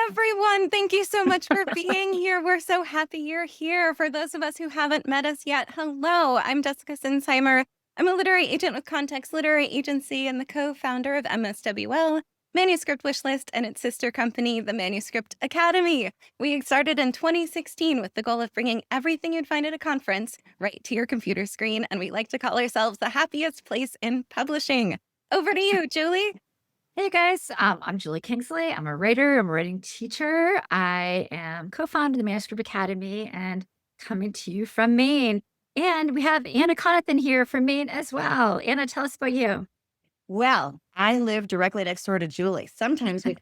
everyone. Thank you so much for being here. We're so happy you're here. For those of us who haven't met us yet, hello. I'm Jessica Sinsheimer. I'm a literary agent with Context Literary Agency and the co-founder of MSWL, Manuscript Wishlist, and its sister company, the Manuscript Academy. We started in 2016 with the goal of bringing everything you'd find at a conference right to your computer screen, and we like to call ourselves the happiest place in publishing. Over to you, Julie. Hey guys, I'm Julie Kingsley. I'm a writer, I'm a writing teacher. I am co-founder of the Manuscript Academy and coming to you from Maine. And we have Anna Conan here from Maine as well. Anna, tell us about you. Well, I live directly next door to Julie. Sometimes we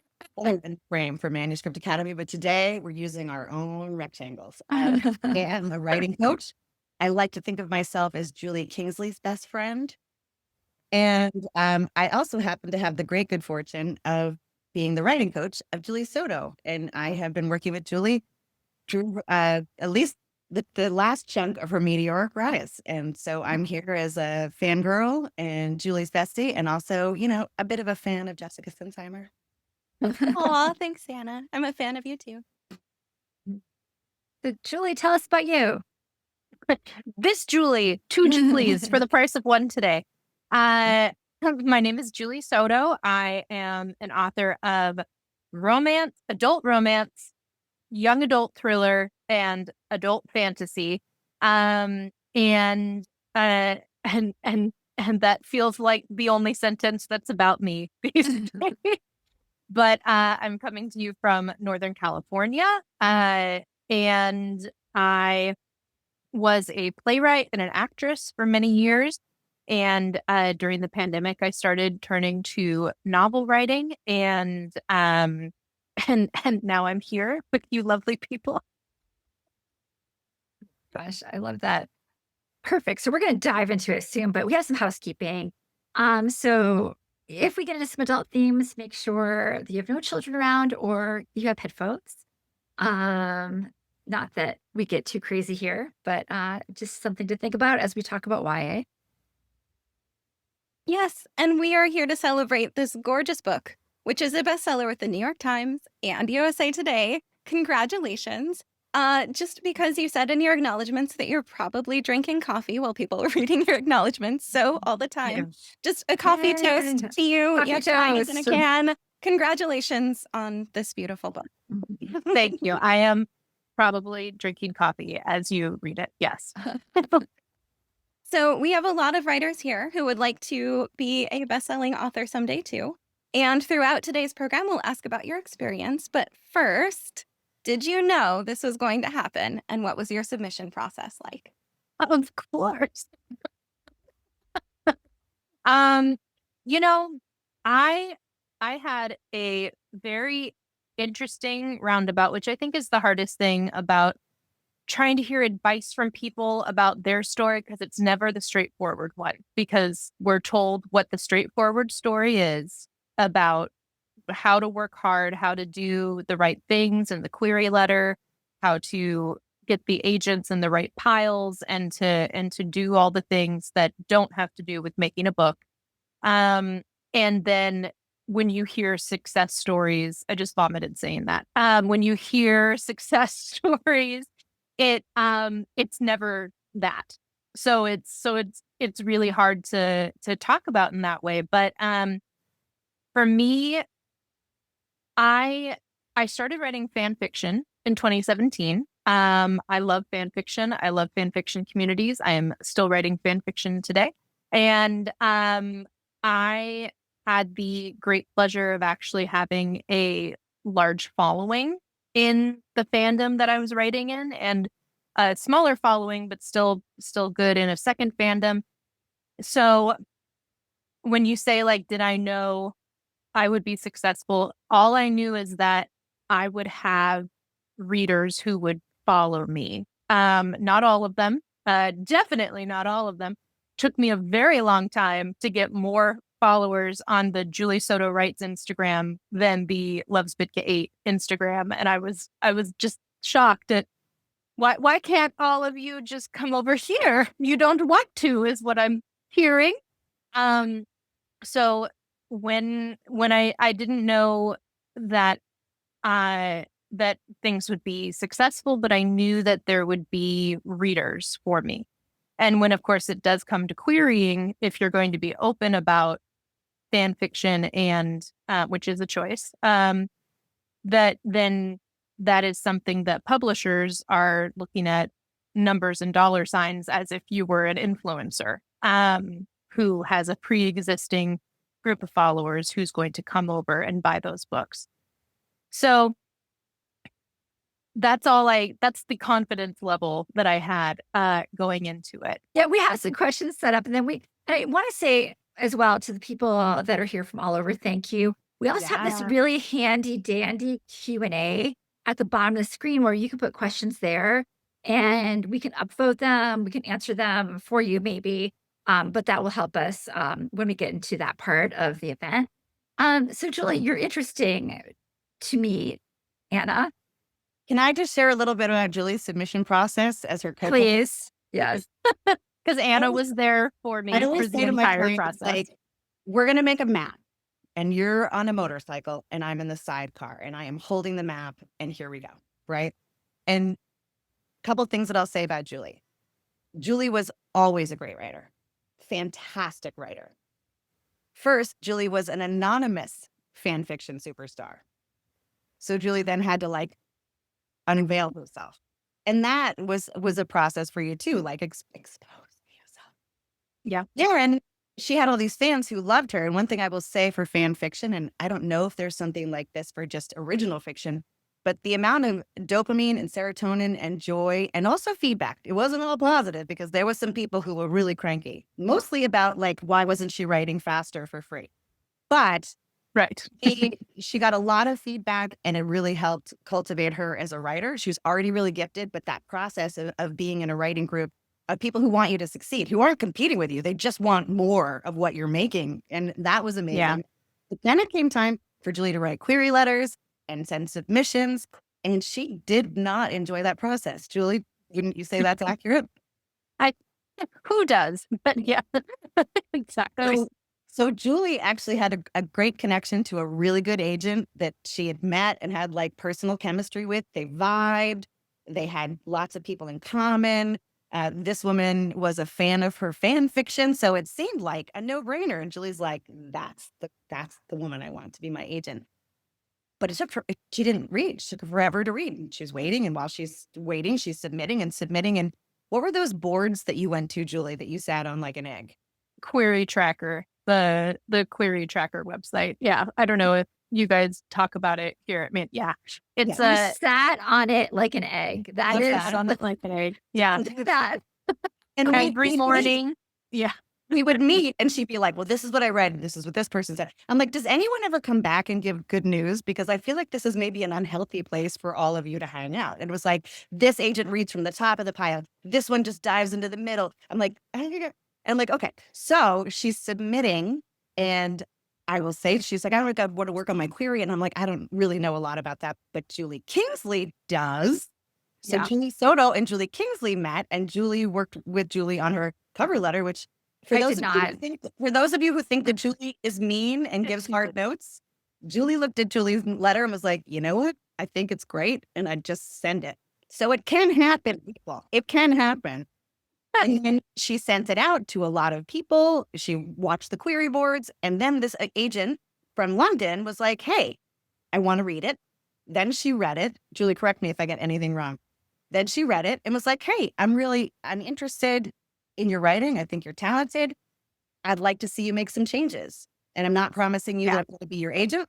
frame for Manuscript Academy, but today we're using our own rectangles. I am a writing coach. I like to think of myself as Julie Kingsley's best friend. And I also happen to have the great good fortune of being the writing coach of Julie Soto. And I have been working with Julie through at least the last chunk of her meteoric rise. And so I'm here as a fangirl and Julie's bestie, and also, a bit of a fan of Jessica Sinsheimer. Aw, thanks, Anna. I'm a fan of you too. So Julie, tell us about you. This Julie, two Julies for the price of one today. My name is Julie Soto. I am an author of romance, adult romance, young adult thriller, and adult fantasy. And that feels like the only sentence that's about me these days. But I'm coming to you from Northern California, and I was a playwright and an actress for many years. And during the pandemic, I started turning to novel writing, and now I'm here with you lovely people. Gosh, I love that. Perfect. So we're going to dive into it soon, but we have some housekeeping. So if we get into some adult themes, make sure that you have no children around or you have headphones. Not that we get too crazy here, but just something to think about as we talk about YA. Yes, and we are here to celebrate this gorgeous book, which is a bestseller with the New York Times and USA Today. Congratulations. Just because you said in your acknowledgments that you're probably drinking coffee while people are reading your acknowledgments, so all the time. Just a coffee toast to you. Coffee Yes, in a toast. can. Congratulations on this beautiful book. Thank you. I am probably drinking coffee as you read it. Yes. So we have a lot of writers here who would like to be a best-selling author someday too. And throughout today's program, we'll ask about your experience. But first, did you know this was going to happen? And what was your submission process like? Of course. I had a very interesting roundabout, which I think is the hardest thing about trying to hear advice from people about their story, because it's never the straightforward one, because we're told what the straightforward story is about how to work hard, how to do the right things in the query letter, how to get the agents in the right piles, and to do all the things that don't have to do with making a book. And then when you hear success stories, I just vomited saying that. When you hear success stories, it's never that. So it's really hard to talk about in that way. But for me, I started writing fan fiction in 2017. I love fan fiction. I love fan fiction communities. I am still writing fan fiction today. And I had the great pleasure of actually having a large following in the fandom that I was writing in, and a smaller following, but still good in a second fandom. So when you say, like, did I know I would be successful? All I knew is that I would have readers who would follow me. Not all of them, definitely not all of them. Took me a very long time to get more followers on the Julie Soto Writes Instagram than the Loves Bitka 8 Instagram. And I was just shocked at why can't all of you just come over here? You don't want to, is what I'm hearing. So when I didn't know that that things would be successful, but I knew that there would be readers for me. And when, of course, it does come to querying, if you're going to be open about fan fiction and which is a choice, that is something that publishers are looking at numbers and dollar signs as if you were an influencer who has a pre-existing group of followers who's going to come over and buy those books. So that's the confidence level that I had going into it. Yeah, we have some questions set up, and then I want to say as well to the people that are here from all over, thank you. We also have this really handy dandy Q&A at the bottom of the screen where you can put questions there and we can upvote them. We can answer them for you maybe, but that will help us when we get into that part of the event. So Julie, you're interesting to me, Anna. Can I just share a little bit about Julie's submission process as her co-publisher? Please. Yes. Because Anna was there for me for the entire process. Like, we're going to make a map and you're on a motorcycle and I'm in the sidecar and I am holding the map and here we go. Right. And a couple of things that I'll say about Julie. Julie was always a great writer. Fantastic writer. First, Julie was an anonymous fan fiction superstar. So Julie then had to unveil herself. And that was a process for you too, expose yourself. Yeah. Yeah. And she had all these fans who loved her. And one thing I will say for fan fiction, and I don't know if there's something like this for just original fiction, but the amount of dopamine and serotonin and joy and also feedback, it wasn't all positive because there was some people who were really cranky, mostly about why wasn't she writing faster for free? But right. She got a lot of feedback and it really helped cultivate her as a writer. She was already really gifted, but that process of being in a writing group of people who want you to succeed, who aren't competing with you, they just want more of what you're making. And that was amazing. Yeah. But then it came time for Julie to write query letters and send submissions. And she did not enjoy that process. Julie, wouldn't you say that's accurate? Who does? But yeah, exactly. So Julie actually had a great connection to a really good agent that she had met and had personal chemistry with. They vibed. They had lots of people in common. This woman was a fan of her fan fiction. So it seemed like a no-brainer. And Julie's like, that's the woman I want to be my agent. But she didn't read. It took her forever to read. And she was waiting. And while she's waiting, she's submitting. And what were those boards that you went to, Julie, that you sat on like an egg? Query Tracker, the Query Tracker website. Yeah. I don't know if you guys talk about it here. I mean, yeah. It's You sat on it like an egg. That is sat on it like an egg. Yeah. that. And Every morning. Yeah. We would meet and she'd be like, well, this is what I read. And this is what this person said. I'm like, does anyone ever come back and give good news? Because I feel like this is maybe an unhealthy place for all of you to hang out. And it was like, this agent reads from the top of the pile. This one just dives into the middle. I'm like, okay. So she's submitting and I will say, she's like, I don't want to work on my query. And I'm like, I don't really know a lot about that, but Julie Kingsley does. So Julie Soto and Julie Kingsley met and Julie worked with Julie on her cover letter, which for those of you who think that Julie is mean and gives hard notes, Julie looked at Julie's letter and was like, you know what? I think it's great. And I'd just send it. So it can happen, people. It can happen. And then she sent it out to a lot of people. She watched the query boards. And then this agent from London was like, hey, I want to read it. Then she read it. Julie, correct me if I get anything wrong. Then she read it and was like, hey, I'm interested in your writing. I think you're talented. I'd like to see you make some changes. And I'm not promising you that I'm going to be your agent.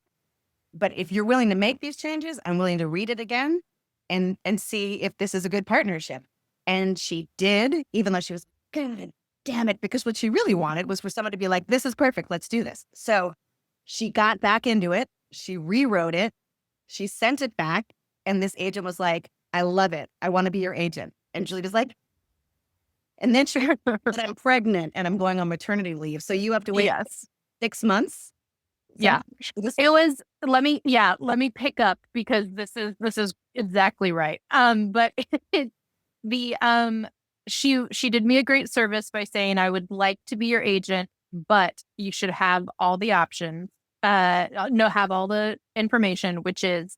But if you're willing to make these changes, I'm willing to read it again and see if this is a good partnership. And she did, even though she was, God damn it, because what she really wanted was for someone to be like, this is perfect. Let's do this. So she got back into it. She rewrote it. She sent it back. And this agent was like, I love it. I want to be your agent. And Julie was like, and then she heard that I'm pregnant and I'm going on maternity leave. So you have to wait 6 months. Yeah. It was, let me pick up because this is exactly right. But she did me a great service by saying, I would like to be your agent, but you should have all the options, have all the information, which is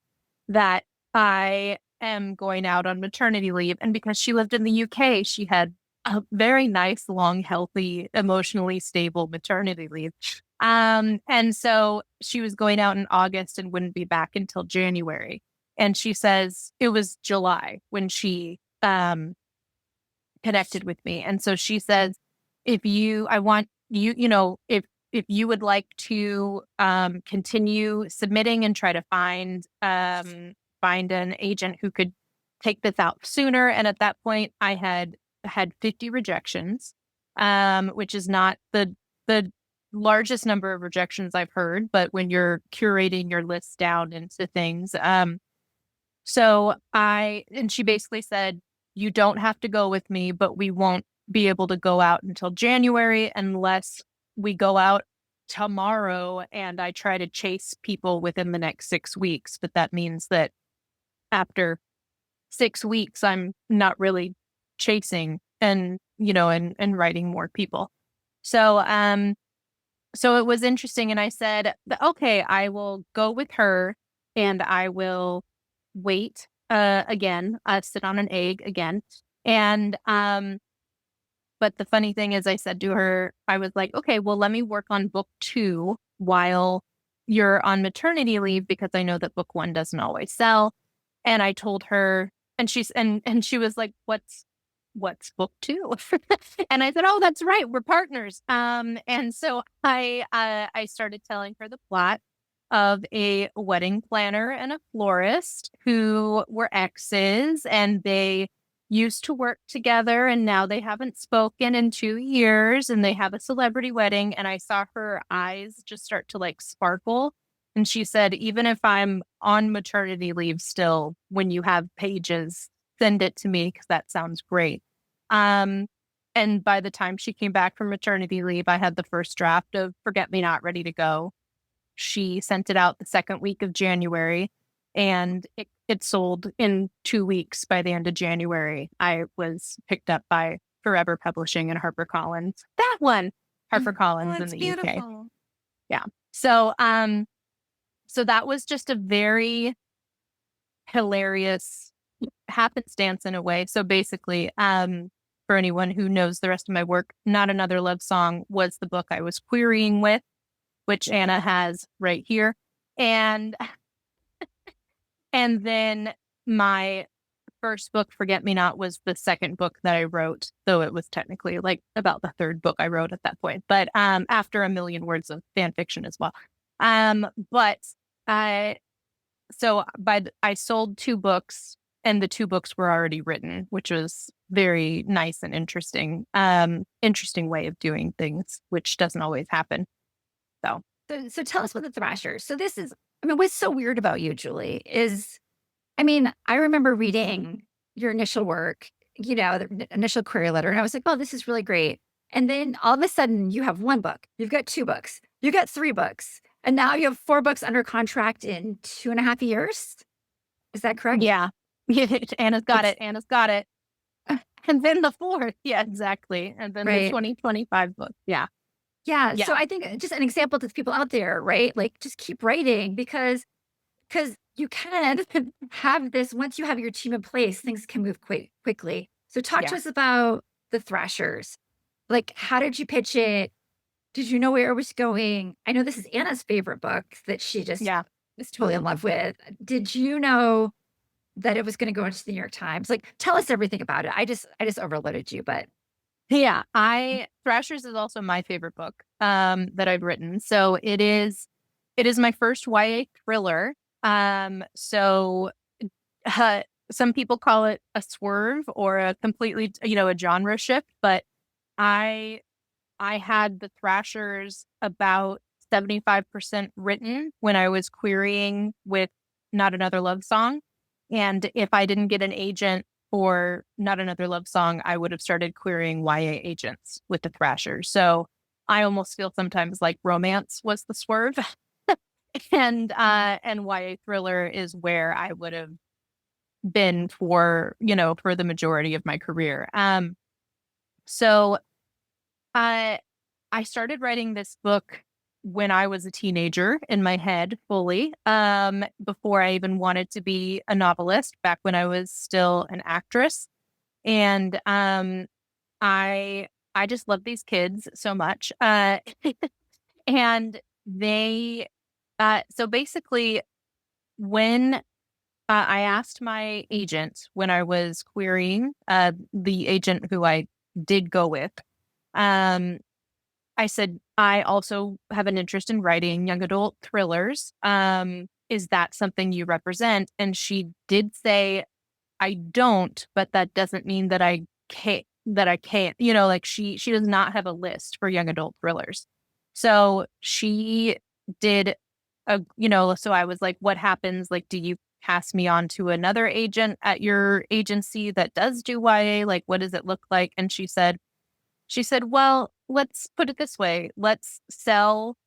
that I am going out on maternity leave. And because she lived in the UK, she had a very nice, long, healthy, emotionally stable maternity leave. And so she was going out in August and wouldn't be back until January. And she says it was July when she connected with me. And so she says, I want you, if you would like to continue submitting and try to find an agent who could take this out sooner. And at that point, I had 50 rejections, which is not the largest number of rejections I've heard, but when you're curating your list down into things. And she basically said, you don't have to go with me, but we won't be able to go out until January unless we go out tomorrow and I try to chase people within the next 6 weeks. But that means that after 6 weeks, I'm not really chasing and writing more people. So it was interesting. And I said, okay, I will go with her and I will wait again, sit on an egg again. And but the funny thing is I said to her, I was like, okay, well, let me work on book 2 while you're on maternity leave, because I know that book 1 doesn't always sell. And I told her, and she was like, what's book 2? And I said, oh, that's right, we're partners. And so I started telling her the plot of a wedding planner and a florist who were exes, and they used to work together, and now they haven't spoken in 2 years, and they have a celebrity wedding. And I saw her eyes just start to like sparkle. And she said, even if I'm on maternity leave still, when you have pages, send it to me, because that sounds great. And by the time she came back from maternity leave, I had the first draft of Forget Me Not ready to go. She sent it out the second week of January, and it sold in 2 weeks. By the end of January, I was picked up by Forever Publishing and HarperCollins. That one, HarperCollins in it's the beautiful. UK. Yeah. So that was just a very hilarious happenstance in a way. So basically, for anyone who knows the rest of my work, Not Another Love Song was the book I was querying with, which Anna has right here. And then my first book, Forget Me Not, was the second book that I wrote, though it was technically like about the third book I wrote at that point, but after a million words of fan fiction as well. But I sold 2 books, and the 2 books were already written, which was very nice and interesting way of doing things, which doesn't always happen. So tell us about the Thrasher. So this is, what's so weird about you, Julie, is, I remember reading your initial work, the initial query letter, and I was like, oh, this is really great. And then all of a sudden you have 1 book, you've got 2 books, you got 3 books, and now you have 4 books under contract in 2.5 years. Is that correct? Yeah. Anna's got it. Anna's got it. And then the 4th. Yeah, exactly. And then the 2025 book. Yeah. Yeah. So I think just an example to the people out there, right? Like, just keep writing, because you can have this, once you have your team in place, things can move quickly. So talk to us about the Thrashers. Like, how did you pitch it? Did you know where it was going? I know this is Anna's favorite book that she just was totally in love with. Did you know that it was going to go into the New York Times? Like, tell us everything about it. I just overloaded you, but yeah, Thrashers is also my favorite book that I've written. So it is my first YA thriller. So some people call it a swerve or a completely, a genre shift, but I had the Thrashers about 75% written when I was querying with Not Another Love Song. And if I didn't get an agent for Not Another Love Song, I would have started querying YA agents with the Thrashers. So I almost feel sometimes like romance was the swerve. And YA thriller is where I would have been for the majority of my career. So I started writing this book when I was a teenager in my head fully, before I even wanted to be a novelist, back when I was still an actress. And I I just love these kids so much. And they so basically when I asked my agent when I was querying, the agent who I did go with, um, I said, I also have an interest in writing young adult thrillers. Is that something you represent? And she did say, I don't, but that doesn't mean that I can't, like she does not have a list for young adult thrillers. So she did so I was like, what happens? Like, do you pass me on to another agent at your agency that does do YA? Like, what does it look like? And she said, well, let's put it this way. Let's sell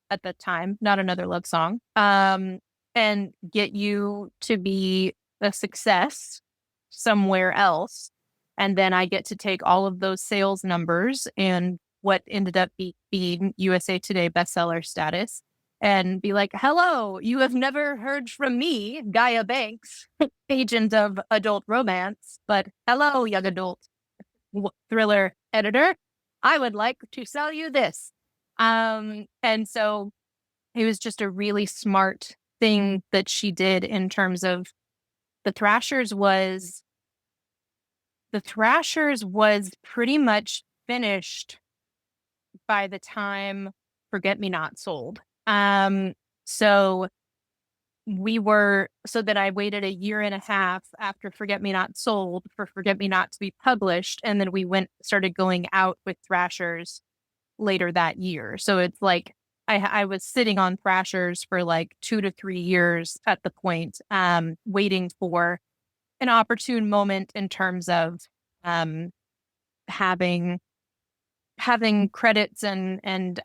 at the time, not another love song, and get you to be a success somewhere else. And then I get to take all of those sales numbers and what ended up being USA Today bestseller status and be like, hello, you have never heard from me, Gaia Banks, agent of adult romance, but hello, young adult thriller editor. I would like to sell you this. And so it was just a really smart thing that she did in terms of the Thrashers was pretty much finished by the time Forget Me Not sold. So then I waited a year and a half after Forget Me Not sold for Forget Me Not to be published. And then we started going out with Thrashers later that year. So it's like I was sitting on Thrashers for like 2 to 3 years at the point, waiting for an opportune moment in terms of um, having credits and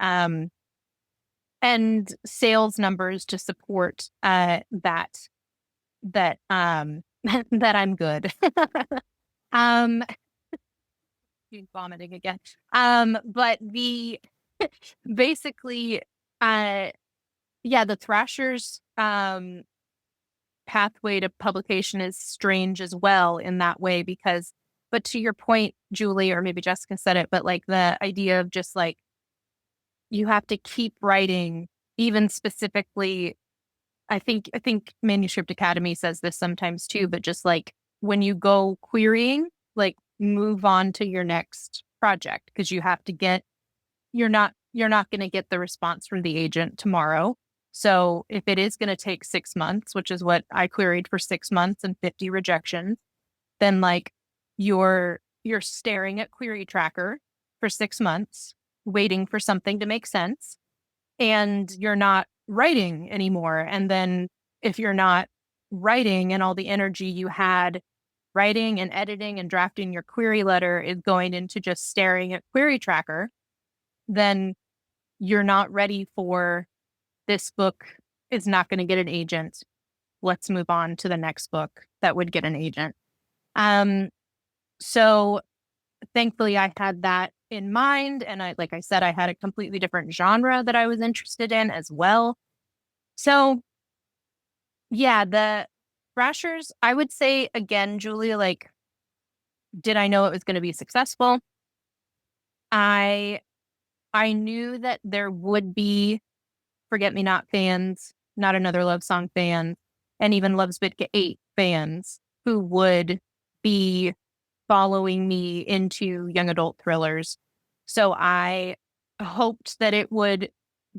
sales numbers to support that that I'm good. um Vomiting again. But the basically yeah, the Thrashers pathway to publication is strange as well in that way but to your point, Julie, or maybe Jessica said it, but like the idea of just like you have to keep writing, even specifically, I think Manuscript Academy says this sometimes too, but just like when you go querying, like move on to your next project because you have to you're not going to get the response from the agent tomorrow. So if it is going to take 6 months, which is what I queried for 6 months and 50 rejections, then like you're staring at Query Tracker for 6 months, waiting for something to make sense, and you're not writing anymore. And then if you're not writing and all the energy you had writing and editing and drafting your query letter is going into just staring at Query Tracker, then you're not ready for this book is not going to get an agent. Let's move on to the next book that would get an agent. So thankfully I had that in mind. And like I said, I had a completely different genre that I was interested in as well. So yeah, the Thrashers, I would say again, Julie, like, did I know it was going to be successful? I knew that there would be Forget Me Not fans, Not Another Love Song fans, and even Love's Bit 8 fans who would be following me into young adult thrillers. So I hoped that it would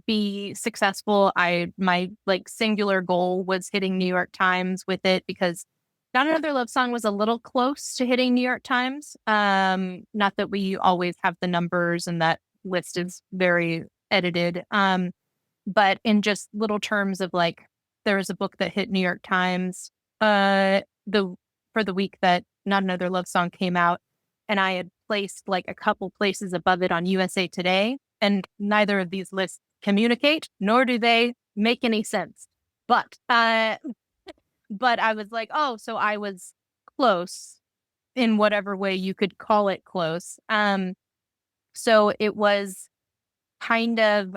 be successful. My like singular goal was hitting New York Times with it because Not Another Love Song was a little close to hitting New York Times. Not that we always have the numbers and that list is very edited. But in just little terms of like, there was a book that hit New York Times for the week that Not Another Love Song came out, and I had placed like a couple places above it on USA Today, and neither of these lists communicate, nor do they make any sense. But I was like, oh, so I was close in whatever way you could call it close. So it was kind of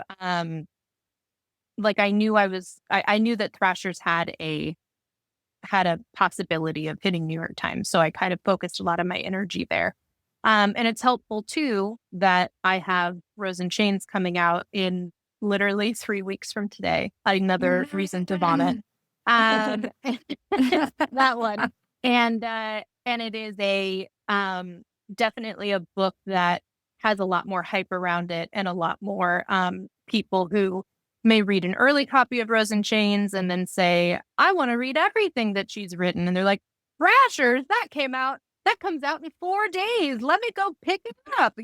like I knew I knew that Thrashers had a possibility of hitting New York Times. So I kind of focused a lot of my energy there. And it's helpful too that I have Rose and Chains coming out in literally 3 weeks from today. Another reason to vomit. That one. And it is a definitely a book that has a lot more hype around it and a lot more people who may read an early copy of Rose and Chains and then say, I want to read everything that she's written. And they're like, Thrashers, that comes out in 4 days. Let me go pick it up,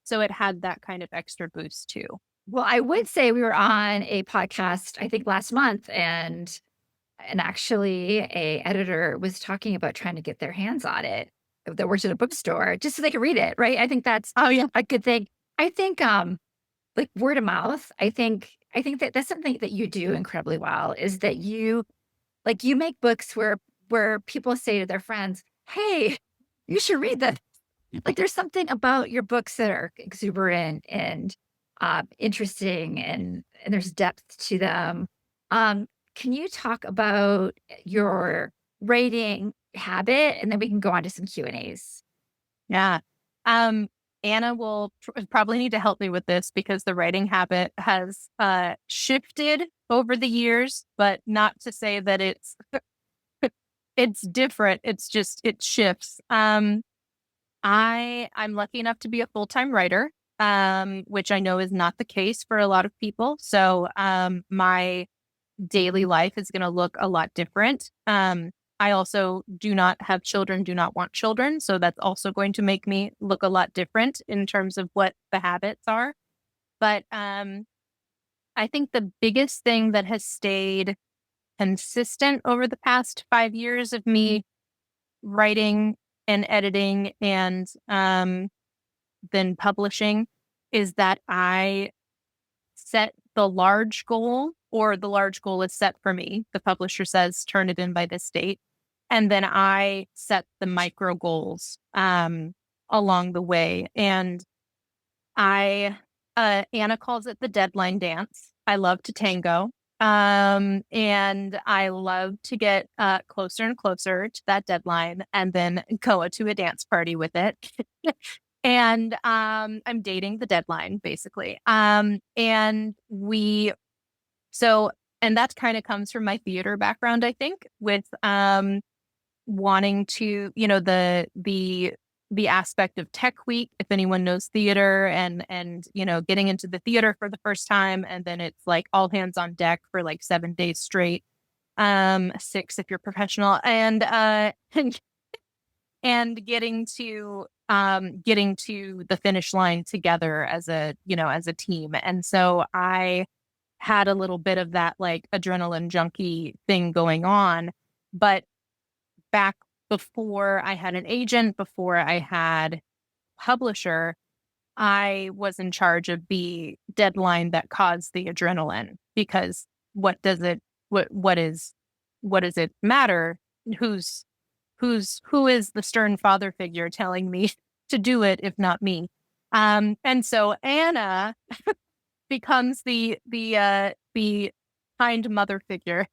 So it had that kind of extra boost too. Well, I would say we were on a podcast, I think last month, and actually a editor was talking about trying to get their hands on it that works at a bookstore just so they could read it, right? I think that's a good thing. I think like word of mouth, I think that that's something that you do incredibly well, is that you make books where people say to their friends, hey, you should read this. Like there's something about your books that are exuberant and interesting and there's depth to them. Can you talk about your writing habit, and then we can go on to some Q&As? Yeah. Anna will probably need to help me with this because the writing habit has shifted over the years, but not to say that it's different. It's just, it shifts. I'm lucky enough to be a full-time writer, which I know is not the case for a lot of people. So my daily life is going to look a lot different. I also do not have children, do not want children. So that's also going to make me look a lot different in terms of what the habits are. But I think the biggest thing that has stayed consistent over the past 5 years of me writing and editing and then publishing is that I set the large goal, or the large goal is set for me. The publisher says, turn it in by this date. And then I set the micro goals along the way. And Anna calls it the deadline dance. I love to tango. And I love to get closer and closer to that deadline and then go to a dance party with it. And I'm dating the deadline, basically. And that kind of comes from my theater background, I think, with wanting to, the aspect of Tech Week, if anyone knows theater, and getting into the theater for the first time, and then it's like all hands on deck for like 7 days straight, 6 if you're professional, and getting to the finish line together as a team. And so I had a little bit of that like adrenaline junkie thing going on, but back before I had an agent, before I had publisher, I was in charge of the deadline that caused the adrenaline, because what does it matter? Who is the stern father figure telling me to do it, if not me? And so Anna becomes the kind mother figure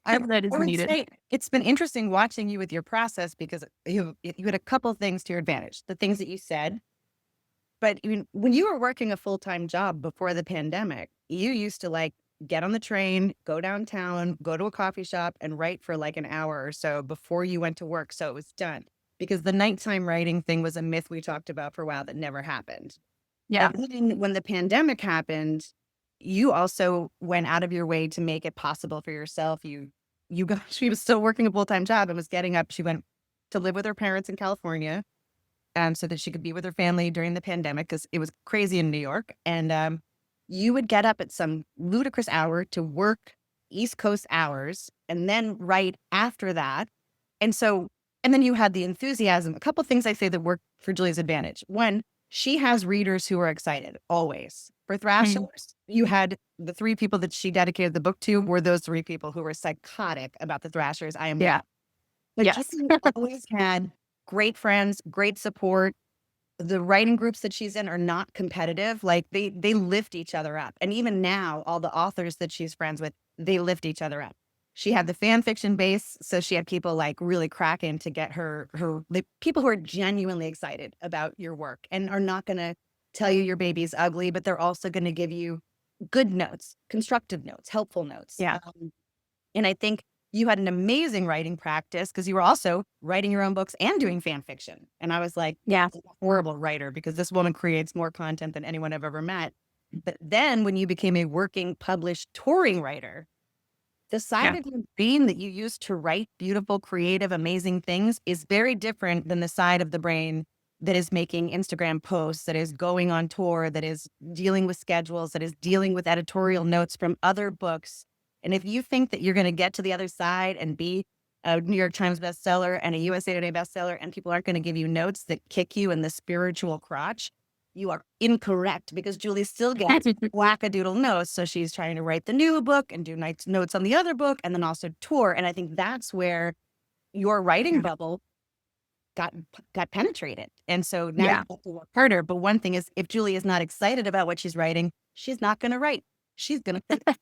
that is I would needed. say it's been interesting watching you with your process, because you had a couple things to your advantage, the things that you said. But when you were working a full-time job before the pandemic, you used to like get on the train, go downtown, go to a coffee shop and write for like an hour or so before you went to work. So it was done, because the nighttime writing thing was a myth we talked about for a while that never happened. Yeah. And then when the pandemic happened, you also went out of your way to make it possible for yourself. She was still working a full-time job and was getting up. She went to live with her parents in California, so that she could be with her family during the pandemic, because it was crazy in New York. And you would get up at some ludicrous hour to work East Coast hours and then write after that. And then you had the enthusiasm. A couple things I say that work for Julie's advantage. One, she has readers who are excited always. For Thrashers, you had the 3 people that she dedicated the book to were those 3 people who were psychotic about the Thrashers. I am Yeah. But Yes. Julie always had great friends, great support, the writing groups that she's in are not competitive. Like they lift each other up. And even now, all the authors that she's friends with, they lift each other up. She had the fan fiction base, so she had people like really cracking to get the people who are genuinely excited about your work and are not going to tell you your baby's ugly, but they're also going to give you good notes, constructive notes, helpful notes. Yeah. And I think you had an amazing writing practice because you were also writing your own books and doing fan fiction. And I was like, Yeah. I'm a horrible writer because this woman creates more content than anyone I've ever met. But then when you became a working, published, touring writer, the side of your brain that you use to write beautiful, creative, amazing things is very different than the side of the brain that is making Instagram posts, that is going on tour, that is dealing with schedules, that is dealing with editorial notes from other books. And if you think that you're going to get to the other side and be a New York Times bestseller and a USA Today bestseller, and people aren't going to give you notes that kick you in the spiritual crotch, you are incorrect, because Julie still gets wackadoodle notes. So she's trying to write the new book and do notes on the other book and then also tour. And I think that's where your writing bubble got penetrated. And so now you have to work harder. But one thing is, if Julie is not excited about what she's writing, she's not going to write. She's going to I'm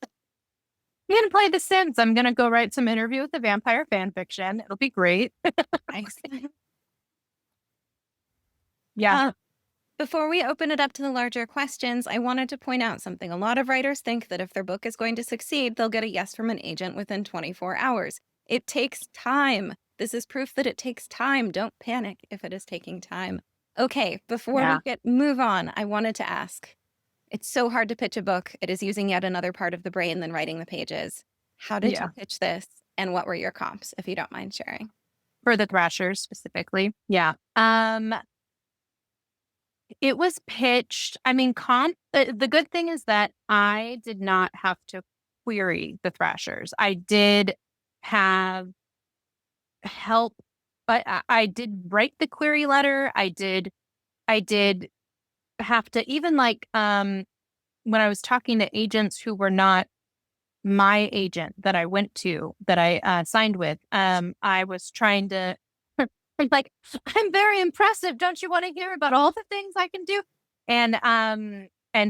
going to play The Sims. I'm going to go write some Interview with the Vampire fan fiction. It'll be great. Yeah. Before we open it up to the larger questions, I wanted to point out something. A lot of writers think that if their book is going to succeed, they'll get a yes from an agent within 24 hours. It takes time. This is proof that it takes time. Don't panic if it is taking time. Okay, before we move on, I wanted to ask, it's so hard to pitch a book. It is using yet another part of the brain than writing the pages. How did you pitch this, and what were your comps, if you don't mind sharing? For the Thrasher specifically. Yeah. It was pitched. I mean, the good thing is that I did not have to query the Thrashers. I did have help, but I did write the query letter. I did have to, even like when I was talking to agents who were not my agent that I went to, that I signed with, I was trying to like, I'm very impressive. Don't you want to hear about all the things I can do? And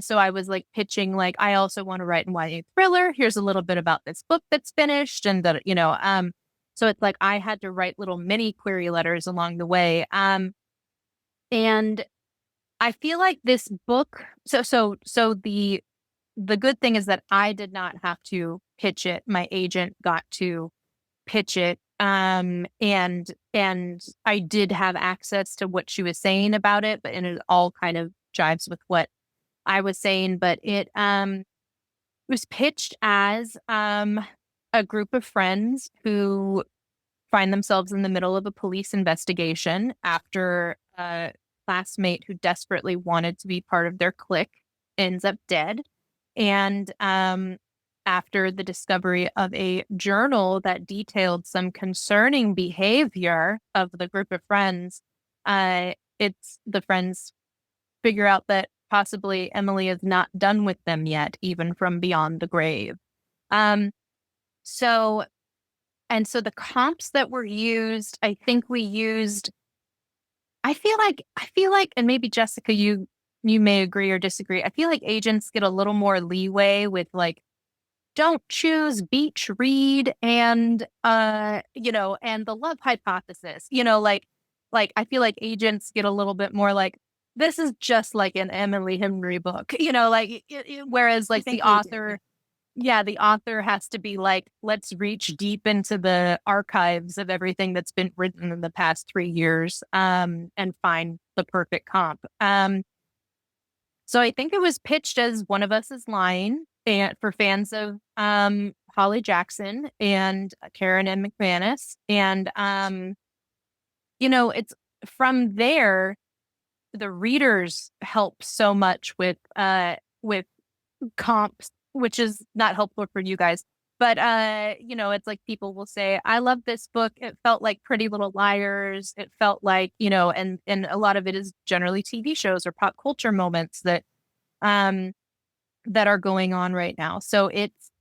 so I was like pitching, like, I also want to write an YA thriller. Here's a little bit about this book that's finished. And that, so it's like I had to write little mini query letters along the way. And I feel like this book, so the good thing is that I did not have to pitch it. My agent got to pitch it. And I did have access to what she was saying about it, and it all kind of jives with what I was saying. But it was pitched as a group of friends who find themselves in the middle of a police investigation after a classmate who desperately wanted to be part of their clique ends up dead. And after the discovery of a journal that detailed some concerning behavior of the group of friends, it's the friends figure out that possibly Emily is not done with them yet, even from beyond the grave. So the comps that were used, I think we used, I feel like, and maybe Jessica, you may agree or disagree. I feel like agents get a little more leeway with like, don't choose, beach read, and and the love hypothesis. Like I feel like agents get a little bit more like, this is just like an Emily Henry book, whereas like the author, the author has to be like, let's reach deep into the archives of everything that's been written in the past 3 years, and find the perfect comp. So I think it was pitched as One of Us is Lying, and for fans of Holly Jackson and Karen and McManus. And it's from there, the readers help so much with comps, which is not helpful for you guys. But it's like people will say, I love this book. It felt like Pretty Little Liars. It felt like, and a lot of it is generally TV shows or pop culture moments that are going on right now. So it's,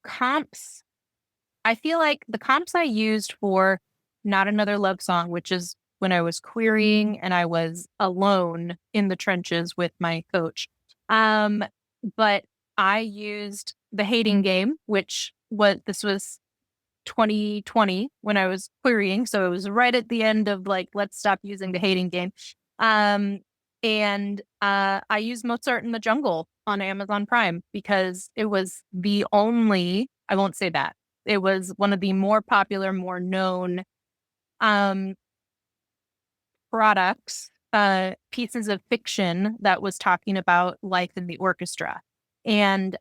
comps. I feel like the comps I used for Not Another Love Song, which is when I was querying and I was alone in the trenches with my coach. But I used the hating game, which this was 2020 when I was querying. So it was right at the end of like, let's stop using the hating game. And I used Mozart in the Jungle on Amazon Prime because it was the only, I won't say that, it was one of the more popular, more known products, pieces of fiction that was talking about life in the orchestra. And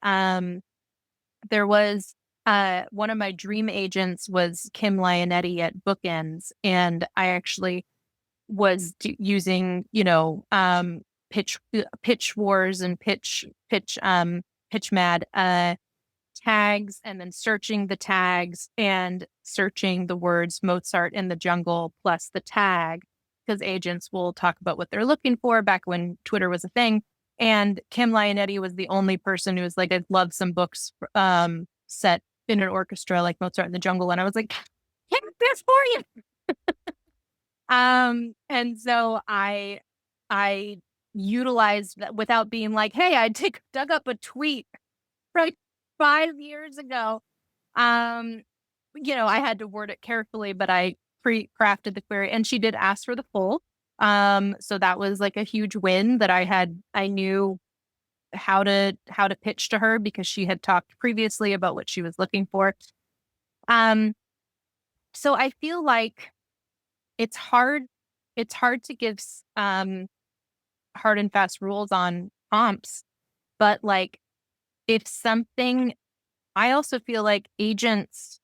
there was one of my dream agents was Kim Lionetti at Bookends, and I actually was using, pitch wars and pitch mad tags, and then searching the tags and searching the words Mozart in the Jungle plus the tag, because agents will talk about what they're looking for back when Twitter was a thing. And Kim Lionetti was the only person who was like, I'd love some books set in an orchestra like Mozart in the Jungle. And I was like, get this for you. And so I utilized that without being like, hey, I dug up a tweet right 5 years ago. I had to word it carefully, but I crafted the query, and she did ask for the full. So that was like a huge win that I knew how to pitch to her because she had talked previously about what she was looking for. So I feel like it's hard to give hard and fast rules on prompts, but like if something, I also feel like agents,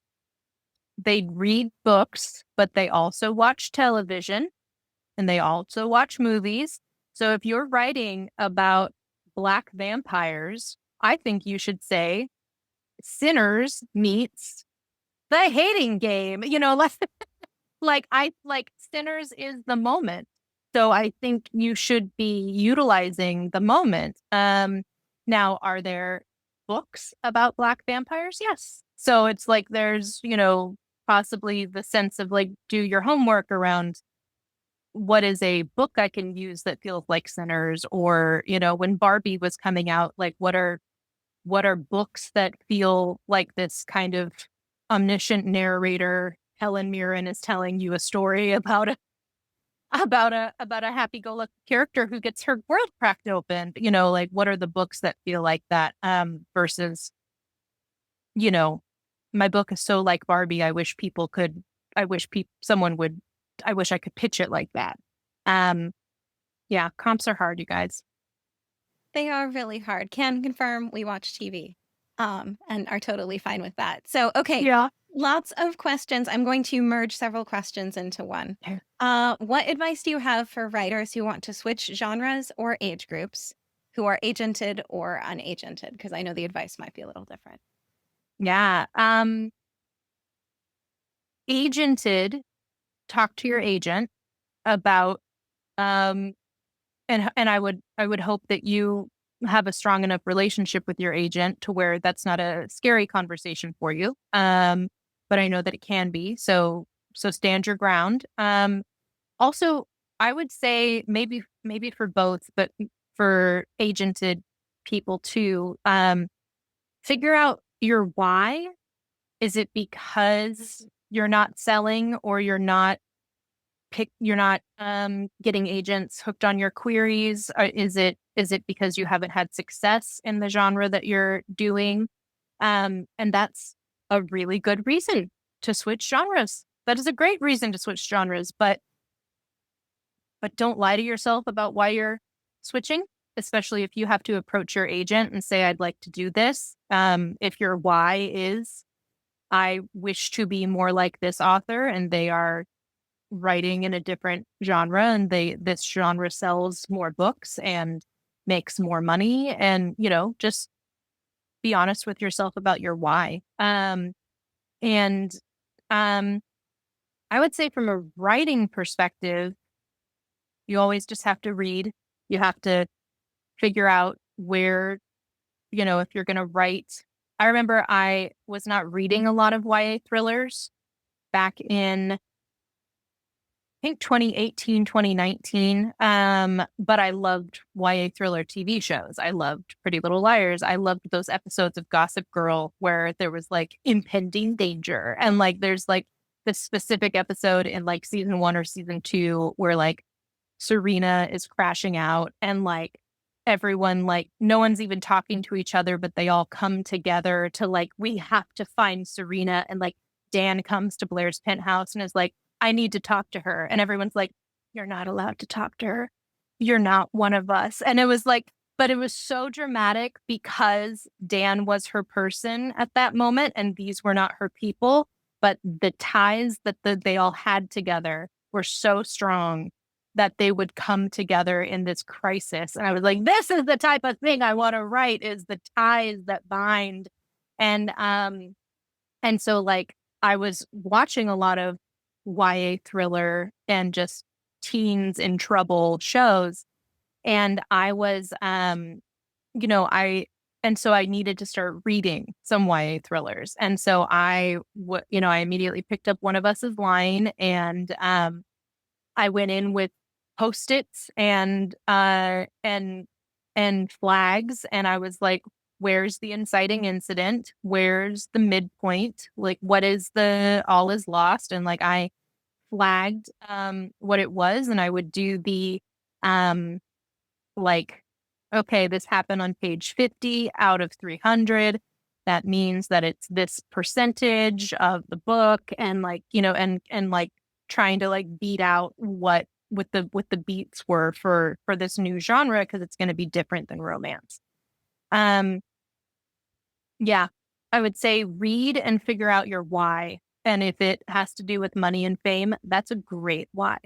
they read books, but they also watch television and they also watch movies. So if you're writing about Black vampires, I think you should say Sinners meets the hating game. Like Sinners is the moment. So I think you should be utilizing the moment. Now, are there books about Black vampires? Yes. So it's like there's, possibly the sense of like, do your homework around what is a book I can use that feels like Sinners, or, when Barbie was coming out, like what are books that feel like this kind of omniscient narrator, Helen Mirren is telling you a story about a happy-go-lucky character who gets her world cracked open. Like what are the books that feel like that? Versus, my book is so like Barbie. I wish I could pitch it like that. Yeah, comps are hard, you guys. They are really hard. Can confirm we watch TV and are totally fine with that. So, okay. Yeah. Lots of questions. I'm going to merge several questions into one. Okay. What advice do you have for writers who want to switch genres or age groups, who are agented or unagented? Because I know the advice might be a little different. Yeah. Agented, talk to your agent about and I would hope that you have a strong enough relationship with your agent to where that's not a scary conversation for you. But I know that it can be. So stand your ground. Also, I would say maybe for both, but for agented people too, figure out your why. Is it because you're not selling, or you're not getting agents hooked on your queries? Or is it because you haven't had success in the genre that you're doing? And that's a really good reason to switch genres. That is a great reason to switch genres, but don't lie to yourself about why you're switching, especially if you have to approach your agent and say, I'd like to do this. If your why is, I wish to be more like this author, and they are writing in a different genre, and this genre sells more books and makes more money, and just be honest with yourself about your why. And I would say from a writing perspective, you always just have to read. You have to figure out where, if you're going to write. I remember I was not reading a lot of YA thrillers back in think 2018, 2019. But I loved YA thriller TV shows. I loved Pretty Little Liars. I loved those episodes of Gossip Girl where there was like impending danger. And like there's like this specific episode in like season 1 or season 2 where like Serena is crashing out and like everyone, like no one's even talking to each other, but they all come together to like, we have to find Serena. And like Dan comes to Blair's penthouse and is like, I need to talk to her. And everyone's like, you're not allowed to talk to her. You're not one of us. And it was like, but it was so dramatic because Dan was her person at that moment and these were not her people. But the ties that they all had together were so strong that they would come together in this crisis. And I was like, this is the type of thing I want to write, is the ties that bind. And so like I was watching a lot of YA thriller and just teens in trouble shows. And I was, so I needed to start reading some YA thrillers. And so I immediately picked up One of Us is Lying, and I went in with Post-its and flags, and I was like, where's the inciting incident? Where's the midpoint? Like, what is the all is lost? And like I flagged what it was, and I would do the like, okay, this happened on page 50 out of 300. That means that it's this percentage of the book, and like, and like trying to like beat out what the beats were for this new genre, because it's going to be different than romance. Yeah, I would say read and figure out your why. And if it has to do with money and fame, that's a great why.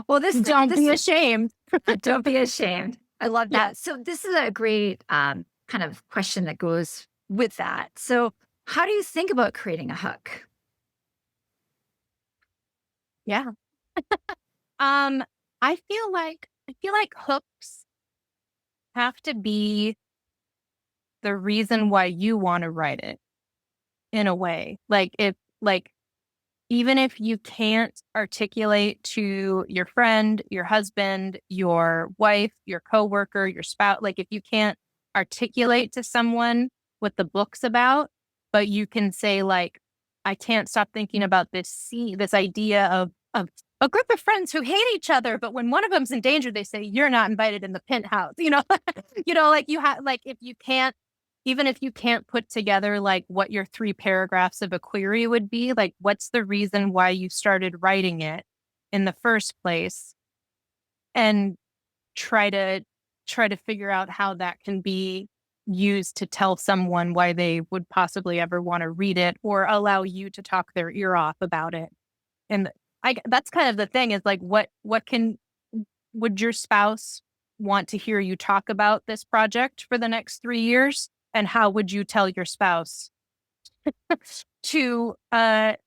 Well, Don't be ashamed. Don't be ashamed. I love that. So this is a great kind of question that goes with that. So how do you think about creating a hook? Yeah. I feel like hooks have to be the reason why you want to write it, in a way. Like even if you can't articulate to your friend, your husband, your wife, your coworker, your spouse, like if you can't articulate to someone what the book's about, but you can say like, I can't stop thinking about this idea of a group of friends who hate each other, but when one of them's in danger, they say, you're not invited in the penthouse, like you have, like, if you can't, even if you can't put together like what your 3 paragraphs of a query would be, like, what's the reason why you started writing it in the first place, and try to figure out how that can be used to tell someone why they would possibly ever want to read it, or allow you to talk their ear off about it. And that's kind of the thing, is like, would your spouse want to hear you talk about this project for the next 3 years? And how would you tell your spouse to how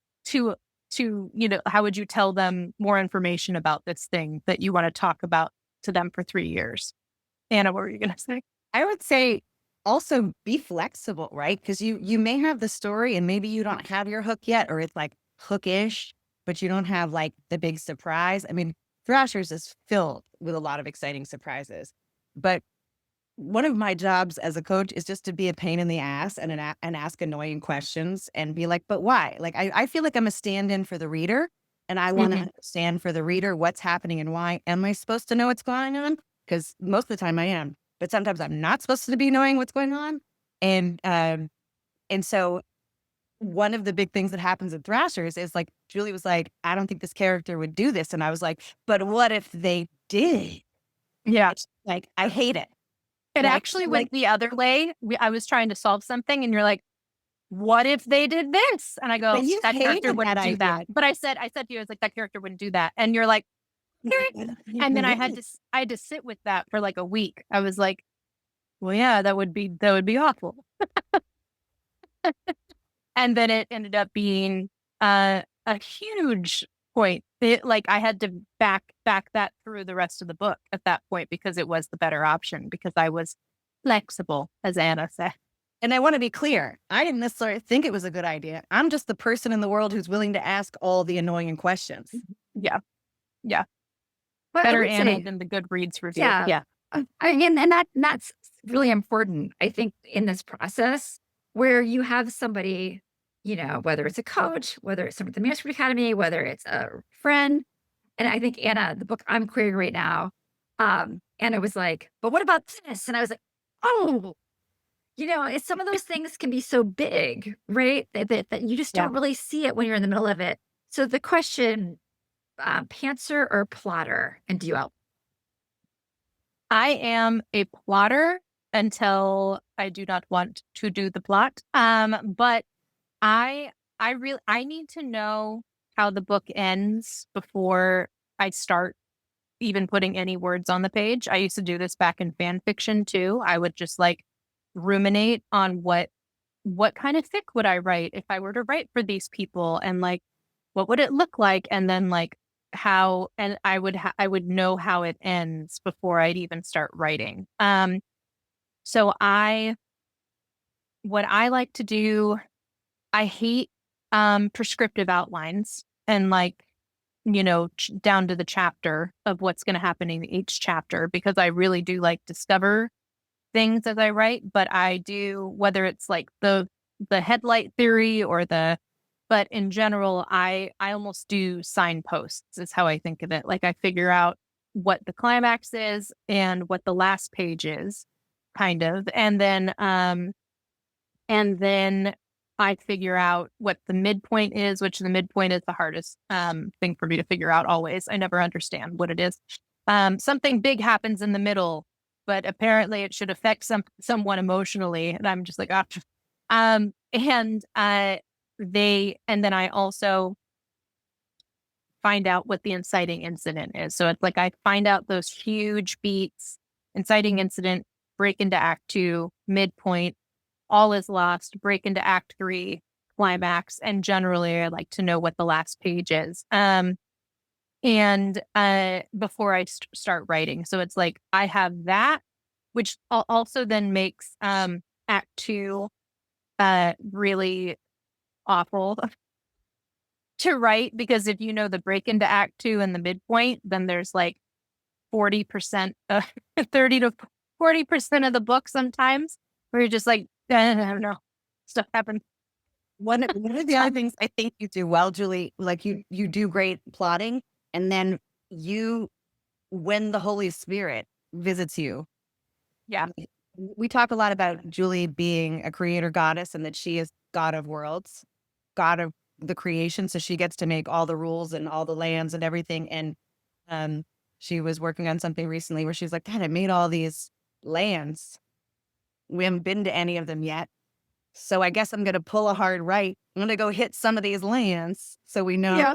would you tell them more information about this thing that you want to talk about to them for 3 years? Anna, what were you going to say? I would say also be flexible, right? Because you may have the story and maybe you don't have your hook yet, or it's like hookish, but you don't have like the big surprise. I mean, Thrashers is filled with a lot of exciting surprises. But one of my jobs as a coach is just to be a pain in the ass and ask annoying questions and be like, but why? Like, I feel like I'm a stand-in for the reader, and I want to understand for the reader what's happening and why. Am I supposed to know what's going on? Because most of the time I am, but sometimes I'm not supposed to be knowing what's going on. And so one of the big things that happens in Thrashers is like, Julie was like, I don't think this character would do this. And I was like, but what if they did? Yeah. It's like, I hate it. It actually went the other way. I was trying to solve something, and you're like, what if they did this? And I go, that character wouldn't do that. But I said to you, I was like, that character wouldn't do that. And you're like, and then I had to sit with that for like a week. I was like, well, yeah, that would be awful. And then it ended up being a huge point. Like I had to back that through the rest of the book at that point, because it was the better option, because I was flexible, as Anna said. And I want to be clear, I didn't necessarily think it was a good idea. I'm just the person in the world who's willing to ask all the annoying questions. Yeah. Yeah. But I Better would Anna say, than the Goodreads review. yeah, Yeah. I mean, and that's really important, I think, in this process where you have somebody, whether it's a coach, whether it's someone at the Manuscript Academy, whether it's a friend. And I think Anna, the book I'm querying right now, Anna was like, but what about this? And I was like, oh, it's some of those things can be so big, right? That you just Yeah. don't really see it when you're in the middle of it. So the question, pantser or plotter? And do you out? I am a plotter until I do not want to do the plot. But I need to know how the book ends before I start even putting any words on the page. I used to do this back in fan fiction too. I would just like ruminate on what kind of fic would I write if I were to write for these people, and like what would it look like, and then like how, and I would know how it ends before I'd even start writing. So what I like to do, I hate prescriptive outlines and like down to the chapter of what's going to happen in each chapter, because I really do like discover things as I write. But I do, whether it's like the headlight theory or but in general, I almost do signposts is how I think of it. Like I figure out what the climax is and what the last page is, kind of, and then I figure out what the midpoint is, which the midpoint is the hardest thing for me to figure out always. I never understand what it is. Something big happens in the middle, but apparently it should affect someone emotionally. And I'm just like, ah. And then I also find out what the inciting incident is. So it's like I find out those huge beats, inciting incident, break into act 2, midpoint, all is lost, break into act 3, climax, and generally I like to know what the last page is. And before I start writing. So it's like I have that, which also then makes act 2 really awful to write, because if you know the break into act 2 and the midpoint, then there's like 40%, 30 to 40% of the book sometimes where you're just like, I don't know, stuff happens. One of the other things I think you do well, Julie, like you do great plotting, and then when the Holy Spirit visits you. Yeah. We talk a lot about Julie being a creator goddess and that she is God of worlds, God of the creation. So she gets to make all the rules and all the lands and everything. And she was working on something recently where she's like, God, I made all these lands. We haven't been to any of them yet. So I guess I'm going to pull a hard right. I'm going to go hit some of these lands so we know. Yeah.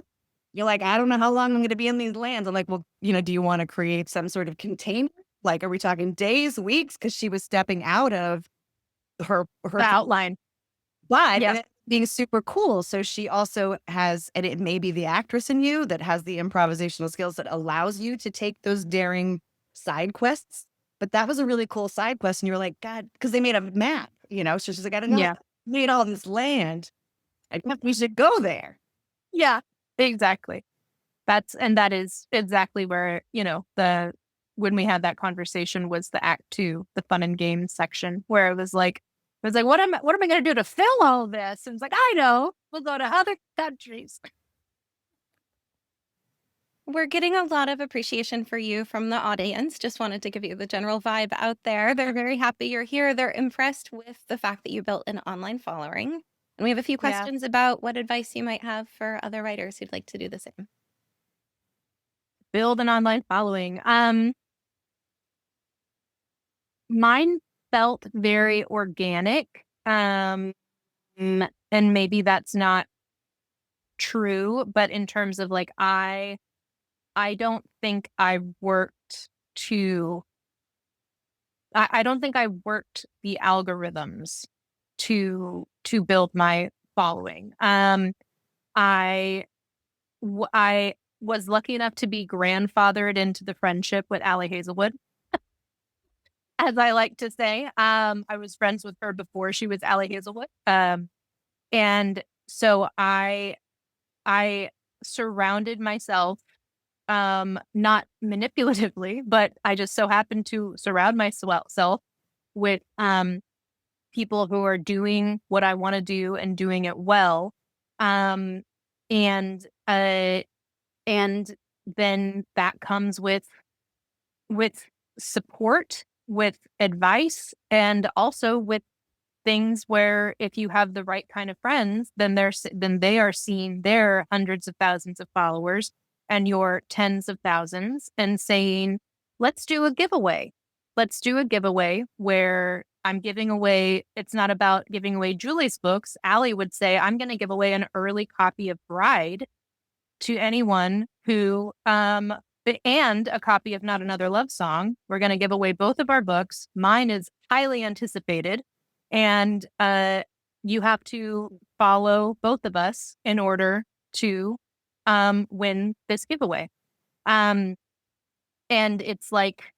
You're like, I don't know how long I'm going to be in these lands. I'm like, well, do you want to create some sort of container? Like, are we talking days, weeks? Because she was stepping out of her The outline. but Yeah. being super cool. So she also has, and it may be the actress in you that has the improvisational skills that allows you to take those daring side quests. But that was a really cool side quest. And you were like, God, because they made a map, so she's like, I don't know, Yeah. made all this land. I think we should go there. Yeah, exactly. That is exactly where, when we had that conversation was the act 2, the fun and games section, where it was like, what am I going to do to fill all this? And it's like, I know, we'll go to other countries. We're getting a lot of appreciation for you from the audience. Just wanted to give you the general vibe out there. They're very happy you're here. They're impressed with the fact that you built an online following. And we have a few Yeah. questions about what advice you might have for other writers who'd like to do the same. Build an online following. Mine felt very organic. And maybe that's not true, but in terms of like, I don't think I worked I don't think I worked the algorithms to build my following. I was lucky enough to be grandfathered into the friendship with Allie Hazelwood, as I like to say. I was friends with her before she was Allie Hazelwood. And so I surrounded myself not manipulatively, but I just so happen to surround myself with people who are doing what I want to do and doing it well. Um, and uh, and then that comes with support, with advice, and also with things where if you have the right kind of friends, then they are seeing their hundreds of thousands of followers and your tens of thousands and saying, let's do a giveaway. Let's do a giveaway where I'm giving away, it's not about giving away Julie's books. Allie would say, I'm going to give away an early copy of Bride to anyone who, and a copy of Not Another Love Song. We're going to give away both of our books. Mine is highly anticipated. And you have to follow both of us in order to win this giveaway. And it's like,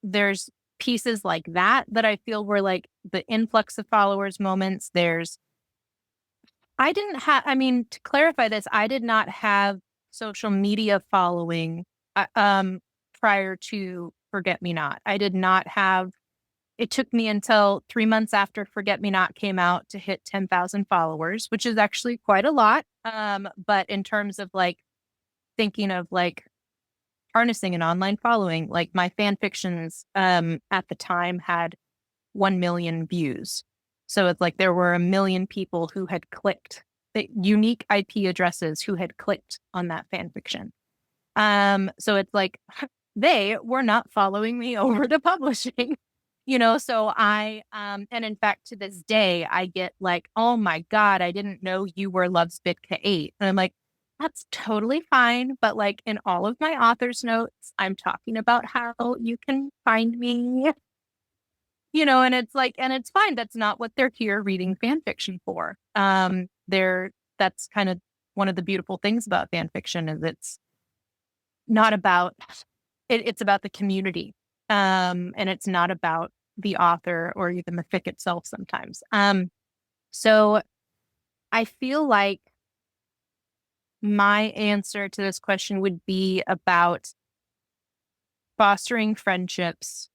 there's pieces like that I feel were like the influx of followers moments. I mean, to clarify this, I did not have social media following prior to Forget Me Not. I did not have, it took me until 3 months after Forget Me Not came out to hit 10,000 followers, which is actually quite a lot. But in terms of like thinking of like harnessing an online following, like my fan fictions at the time had 1 million views. So it's like there were 1 million people who had clicked, the unique IP addresses who had clicked on that fan fiction. So it's like they were not following me over to publishing, so I, and in fact, to this day, I get like, oh my God, I didn't know you were Love's Bitka 8. And I'm like, that's totally fine. But like in all of my author's notes, I'm talking about how you can find me, and it's like, and it's fine. That's not what they're here reading fan fiction for. That's kind of one of the beautiful things about fan fiction is it's not about, it's about the community. And it's not about the author or even the fic itself sometimes. So I feel like my answer to this question would be about fostering friendships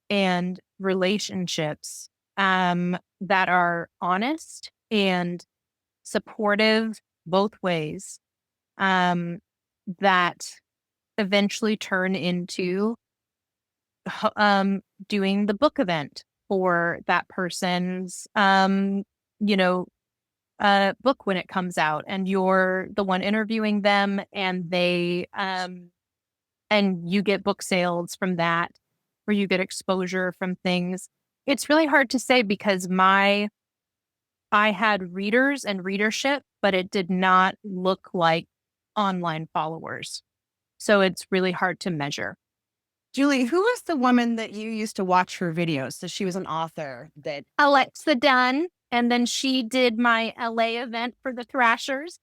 and relationships that are honest and supportive both ways, that eventually turn into doing the book event for that person's book when it comes out, and you're the one interviewing them, and they and you get book sales from that, or you get exposure from things. It's really hard to say because I had readers and readership, but it did not look like online followers. So it's really hard to measure. Julie, who was the woman that you used to watch her videos? So she was an author that Alexa Dunn. And then she did my LA event for the Thrashers.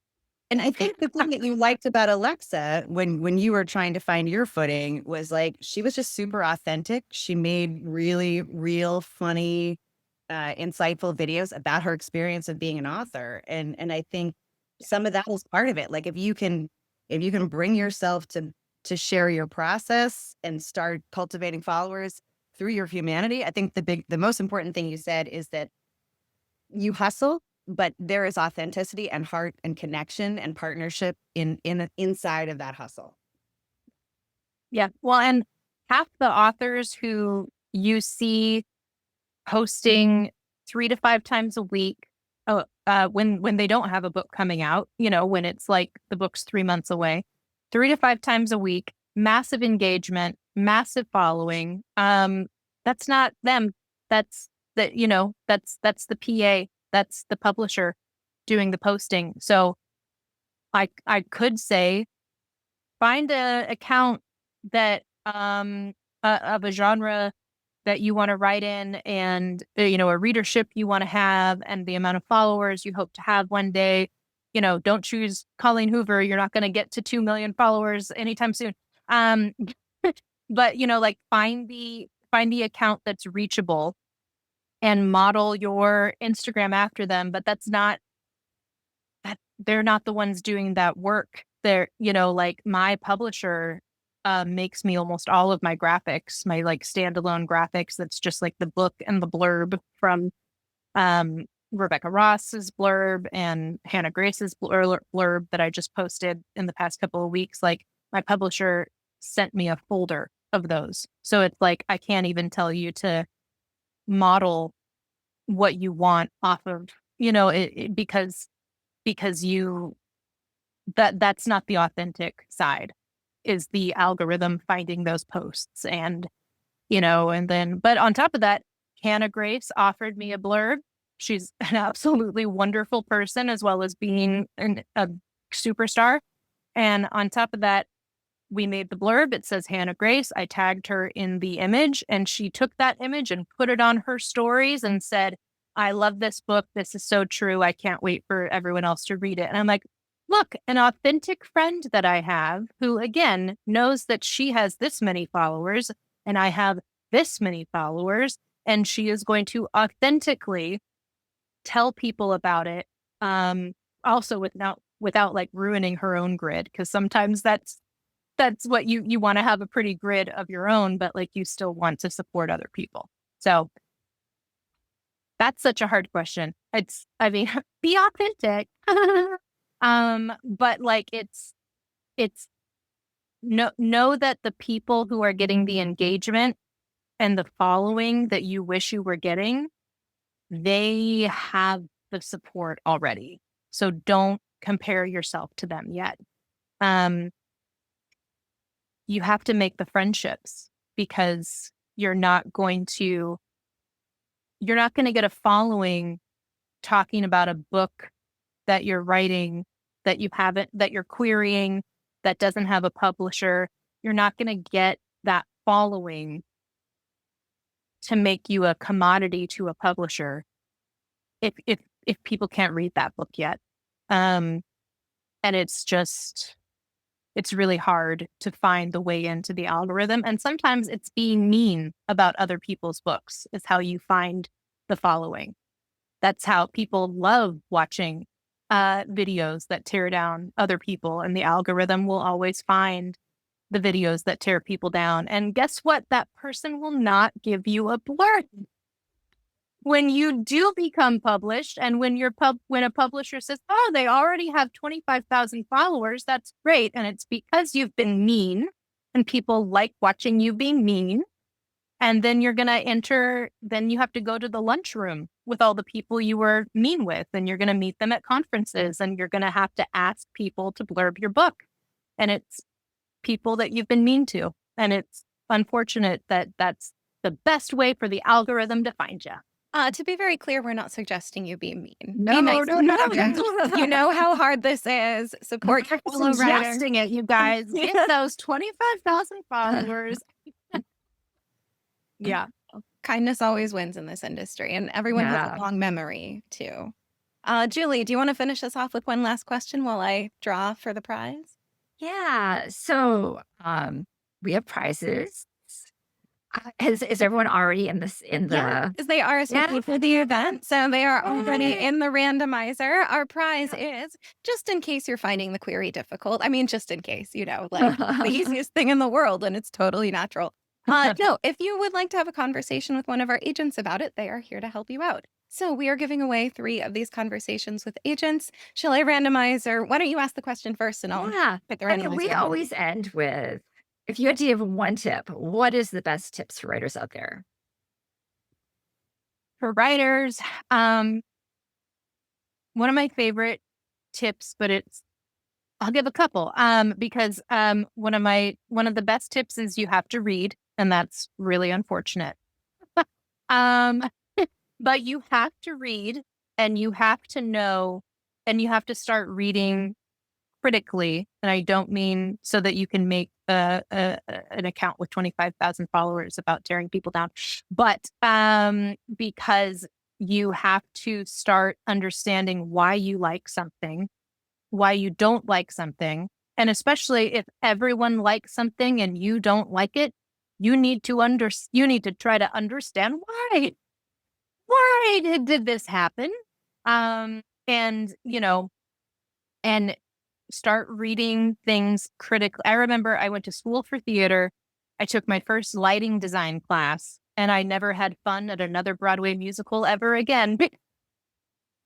And I think the thing that you liked about Alexa when you were trying to find your footing was like she was just super authentic. She made really real, funny, insightful videos about her experience of being an author. And I think some of that was part of it. Like if you can bring yourself to share your process and start cultivating followers through your humanity, I think the most important thing you said is that you hustle, but there is authenticity and heart and connection and partnership inside of that hustle. Yeah. Well, and half the authors who you see posting 3 to 5 times a week, when they don't have a book coming out, when it's like the book's 3 months away, 3 to 5 times a week, massive engagement, massive following. That's not them. That's that's the PA, that's the publisher doing the posting. So I could say find a account that of a genre that you want to write in, and a readership you want to have, and the amount of followers you hope to have one day. Don't choose Colleen Hoover. You're not going to get to 2 million followers anytime soon. But like find the account that's reachable and model your Instagram after them. But they're not the ones doing that work there, like my publisher makes me almost all of my graphics, my like standalone graphics. That's just like the book and the blurb from Rebecca Ross's blurb and Hannah Grace's blurb that I just posted in the past couple of weeks. Like my publisher sent me a folder of those. So it's like, I can't even tell you to model what you want off of, because that's not the authentic side, is the algorithm finding those posts. And, but on top of that, Hannah Grace offered me a blurb. She's an absolutely wonderful person, as well as being a superstar. And on top of that, we made the blurb. It says Hannah Grace. I tagged her in the image, and she took that image and put it on her stories and said, I love this book. This is so true. I can't wait for everyone else to read it. And I'm like, look, an authentic friend that I have who, again, knows that she has this many followers and I have this many followers, and she is going to authentically tell people about it. Also without like ruining her own grid, because sometimes that's what you want to have a pretty grid of your own, but like you still want to support other people. So that's such a hard question. Be authentic. But like it's know that the people who are getting the engagement and the following that you wish you were getting, they have the support already. So don't compare yourself to them yet. You have to make the friendships, because you're not going to get a following talking about a book that you're writing, that you're querying, that doesn't have a publisher. You're not going to get that following to make you a commodity to a publisher if people can't read that book yet. And it's really hard to find the way into the algorithm. And sometimes it's being mean about other people's books is how you find the following. That's how people love watching videos that tear down other people, and the algorithm will always find the videos that tear people down. And guess what? That person will not give you a blurb. When you do become published, and when a publisher says, oh, they already have 25,000 followers, that's great. And it's because you've been mean, and people like watching you be mean. And then you have to go to the lunchroom with all the people you were mean with, and you're going to meet them at conferences, and you're going to have to ask people to blurb your book. And it's people that you've been mean to. And it's unfortunate that that's the best way for the algorithm to find you. To be very clear, we're not suggesting you be mean. No, Be nice. no. You know how hard this is. Support your fellow writer. Suggesting it, you guys. Get those 25,000 followers. Yeah. Kindness always wins in this industry, and everyone has Yeah. a long memory too. Julie, do you want to finish us off with one last question while I draw for the prize? Yeah. So we have prizes. Is everyone already in the Yeah, because they RSVP'd for the event, so they are already in the randomizer. Our prize is, just in case you're finding the query difficult. I mean, just in case, like the easiest thing in the world, and it's totally natural. No, if you would like to have a conversation with one of our agents about it, they are here to help you out. So we are giving away 3 of these conversations with agents. Shall I randomize, or why don't you ask the question first, and I'll pick the randomizer? We always end with, if you had to give one tip, what is the best tips for writers out there? For writers, one of my favorite tips, but I'll give a couple, because one of the best tips is you have to read, and that's really unfortunate. But you have to read, and you have to know, and you have to start reading critically. And I don't mean so that you can make an account with 25,000 followers about tearing people down, but because you have to start understanding why you like something, why you don't like something. And especially if everyone likes something and you don't like it, you need to try to understand why. Why did this happen? And start reading things critically. I remember I went to school for theater. I took my first lighting design class, and I never had fun at another Broadway musical ever again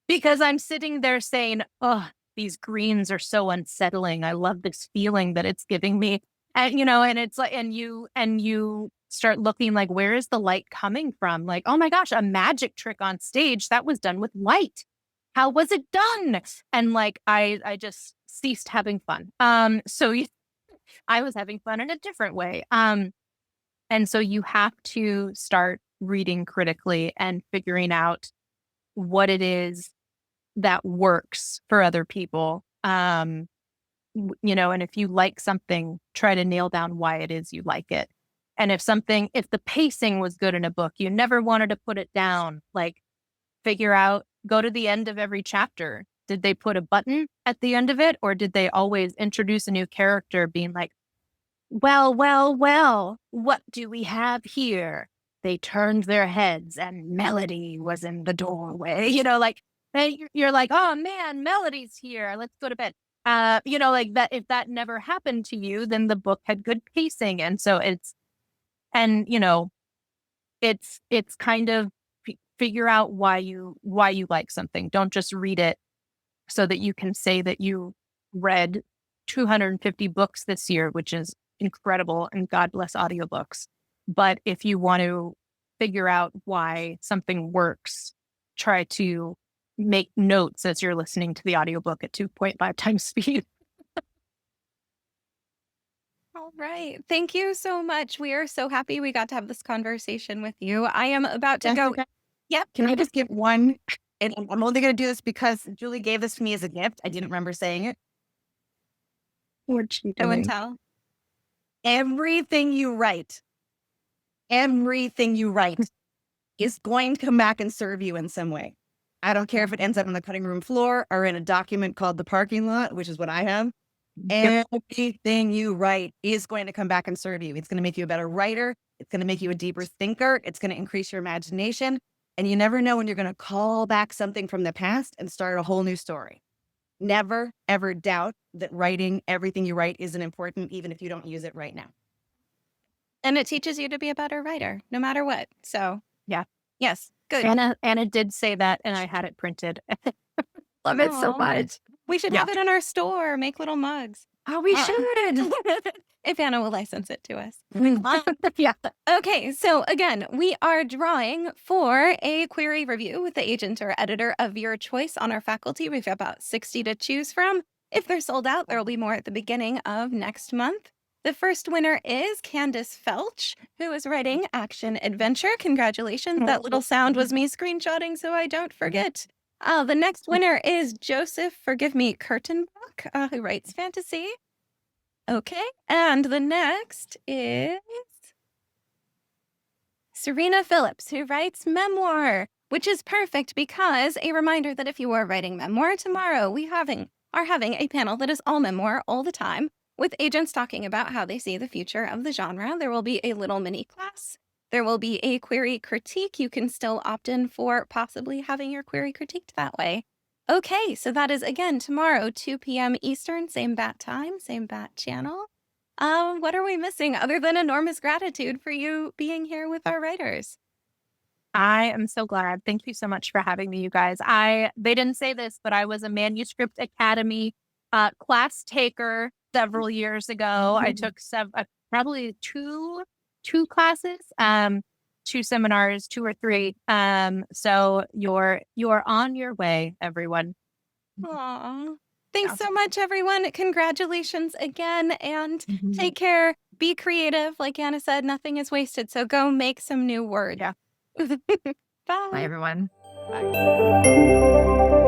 because I'm sitting there saying, oh, these greens are so unsettling. I love this feeling that it's giving me. And, and it's like, and you start looking like, where is the light coming from? Like, oh my gosh, a magic trick on stage that was done with light. How was it done? And like, I just ceased having fun. I was having fun in a different way. And so you have to start reading critically and figuring out what it is that works for other people. And if you like something, try to nail down why it is you like it. And if the pacing was good in a book, you never wanted to put it down, like figure out, go to the end of every chapter. Did they put a button at the end of it? Or did they always introduce a new character being like, well, what do we have here? They turned their heads and Melody was in the doorway. You're like, oh man, Melody's here. Let's go to bed. Like that, if that never happened to you, then the book had good pacing. And so it's kind of figure out why you like something. Don't just read it so that you can say that you read 250 books this year, which is incredible, and God bless audiobooks. But if you want to figure out why something works, try to make notes as you're listening to the audiobook at 2.5 times speed. All right. Thank you so much. We are so happy we got to have this conversation with you. I am about to go. Jessica, Yep. can I just give one? And I'm only going to do this because Julie gave this to me as a gift. I didn't remember saying it. What'd she Show and doing? tell. Everything you write is going to come back and serve you in some way. I don't care if it ends up on the cutting room floor or in a document called the parking lot, which is what I have. Yep. Everything you write is going to come back and serve you. It's going to make you a better writer. It's going to make you a deeper thinker. It's going to increase your imagination. And you never know when you're going to call back something from the past and start a whole new story. Never, ever doubt that writing, everything you write isn't important, even if you don't use it right now. And it teaches you to be a better writer, no matter what. So, Yeah. Yes. Good. Anna did say that, and I had it printed. Love it so Aw. much. We should Yeah. have it in our store, make little mugs. Oh, we Uh, should. If Anna will license it to us. Yeah. Okay, so again, we are drawing for a query review with the agent or editor of your choice on our faculty. We've got about 60 to choose from. If they're sold out, there will be more at the beginning of next month. The first winner is Candace Felch, who is writing Action Adventure. Congratulations. That little sound was me screenshotting so I don't forget. The next winner is Joseph, Kurtenbach, who writes fantasy. Okay, and the next is Serena Phillips, who writes memoir, which is perfect because a reminder that if you are writing memoir tomorrow, we are having a panel that is all memoir all the time with agents talking about how they see the future of the genre. There will be a little mini class. There will be a query critique. You can still opt in for possibly having your query critiqued that way. Okay, so that is again tomorrow, 2 p.m. Eastern, same bat time, same bat channel. What are we missing other than enormous gratitude for you being here with our writers? I am so glad. Thank you so much for having me, you guys. They didn't say this, but I was a Manuscript Academy class taker several years ago. I took probably two classes, 2 seminars, 2 or 3. So you're on your way, everyone. Aw. Thanks so much, everyone. Congratulations again, and take care. Be creative. Like Anna said, nothing is wasted. So go make some new words. Yeah. Bye. Bye, everyone. Bye.